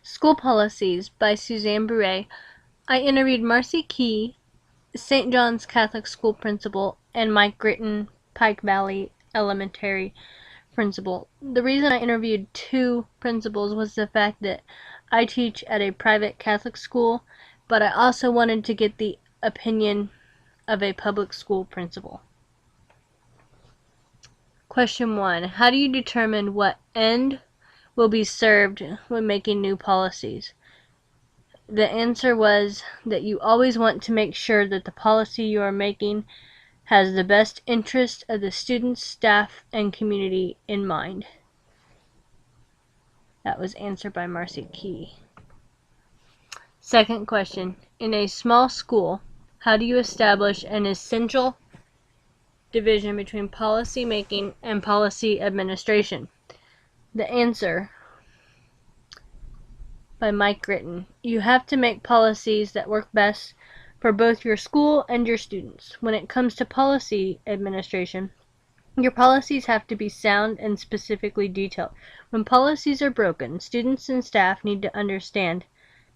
School Policies by Suzanne Bouret. I interviewed Marcy Key, St. John's Catholic School principal, and Mike Gritten, Pike Valley Elementary principal. The reason I interviewed two principals was the fact that I teach at a private Catholic school, but I also wanted to get the opinion of a public school principal. Question 1. How do you determine what end will be served when making new policies? The answer was that you always want to make sure that the policy you are making has the best interest of the students, staff, and community in mind. That was answered by Marcy Key. Second question. In a small school, how do you establish an essential division between policy making and policy administration? The answer by Mike Gritten. You have to make policies that work best for both your school and your students. When it comes to policy administration, your policies have to be sound and specifically detailed. When policies are broken, students and staff need to understand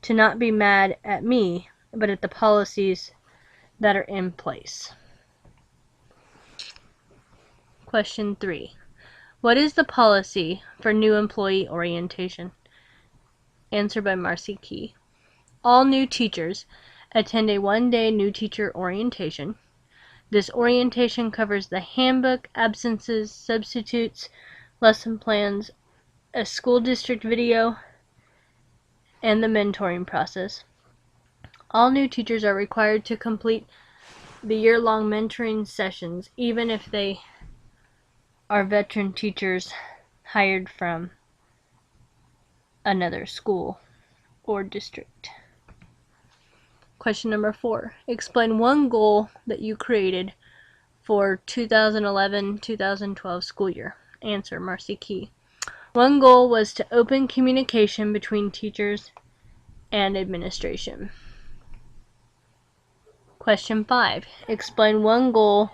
to not be mad at me, but at the policies that are in place. Question 3. What is the policy for new employee orientation? Answered by Marcy Key. All new teachers attend a one-day new teacher orientation. This orientation covers the handbook, absences, substitutes, lesson plans, a school district video, and the mentoring process. All new teachers are required to complete the year-long mentoring sessions, even if they are veteran teachers hired from another school or district. Question number 4. Explain one goal that you created for 2011-2012 school year. Answer, Marcy Key. One goal was to open communication between teachers and administration. Question 5. Explain one goal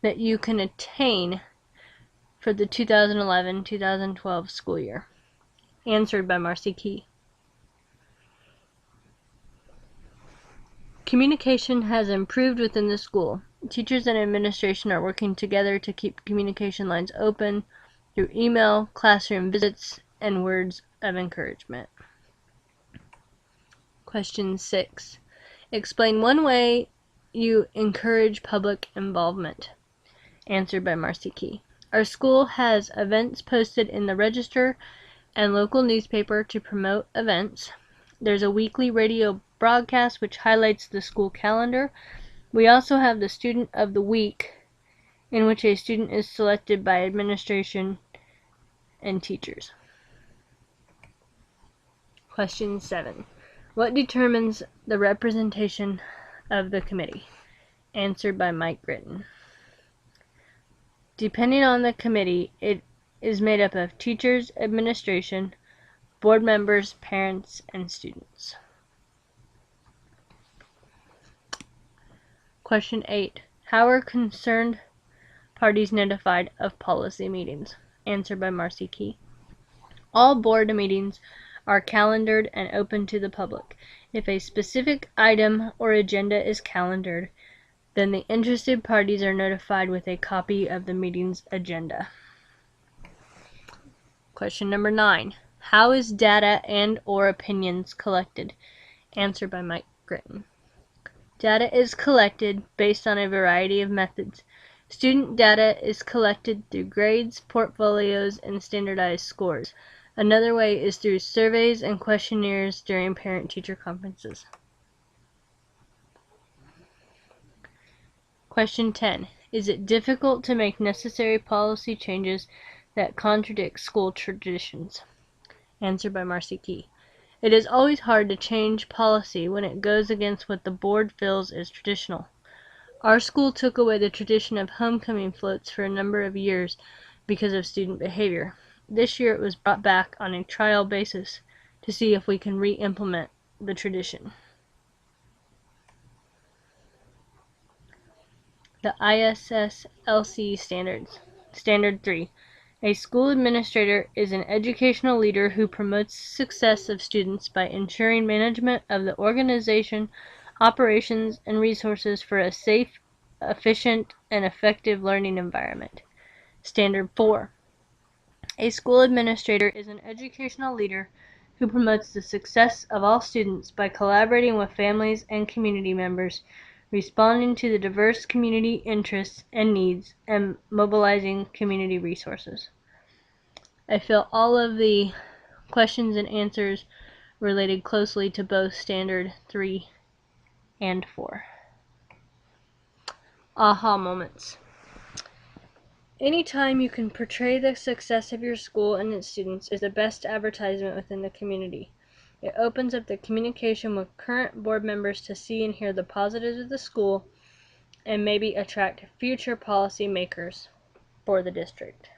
that you can attain for the 2011-2012 school year. Answered by Marcy Key. Communication has improved within the school. Teachers and administration are working together to keep communication lines open through email, classroom visits, and words of encouragement. Question 6. Explain one way you encourage public involvement. Answered by Marcy Key. Our school has events posted in the Register and local newspaper to promote events. There's a weekly radio broadcast which highlights the school calendar. We also have the Student of the Week, in which a student is selected by administration and teachers. Question 7. What determines the representation of the committee? Answered by Mike Gritten. Depending on the committee, it is made up of teachers, administration, board members, parents, and students. Question 8. How are concerned parties notified of policy meetings? Answered by Marcy Key. All board meetings are calendared and open to the public. If a specific item or agenda is calendared, then the interested parties are notified with a copy of the meeting's agenda. Question number 9. How is data and or opinions collected? Answered by Mike Gritten. Data is collected based on a variety of methods. Student data is collected through grades, portfolios, and standardized scores. Another way is through surveys and questionnaires during parent-teacher conferences. Question 10. Is it difficult to make necessary policy changes that contradict school traditions? Answered by Marcy Key. It is always hard to change policy when it goes against what the board feels is traditional. Our school took away the tradition of homecoming floats for a number of years because of student behavior. This year it was brought back on a trial basis to see if we can re-implement the tradition. The ISSLC standards. Standard 3. A school administrator is an educational leader who promotes the success of students by ensuring management of the organization, operations, and resources for a safe, efficient, and effective learning environment. Standard 4. A school administrator is an educational leader who promotes the success of all students by collaborating with families and community members, responding to the diverse community interests and needs, and mobilizing community resources. I feel all of the questions and answers related closely to both Standard 3 and 4. Aha moments. Anytime you can portray the success of your school and its students is the best advertisement within the community. It opens up the communication with current board members to see and hear the positives of the school and maybe attract future policy makers for the district.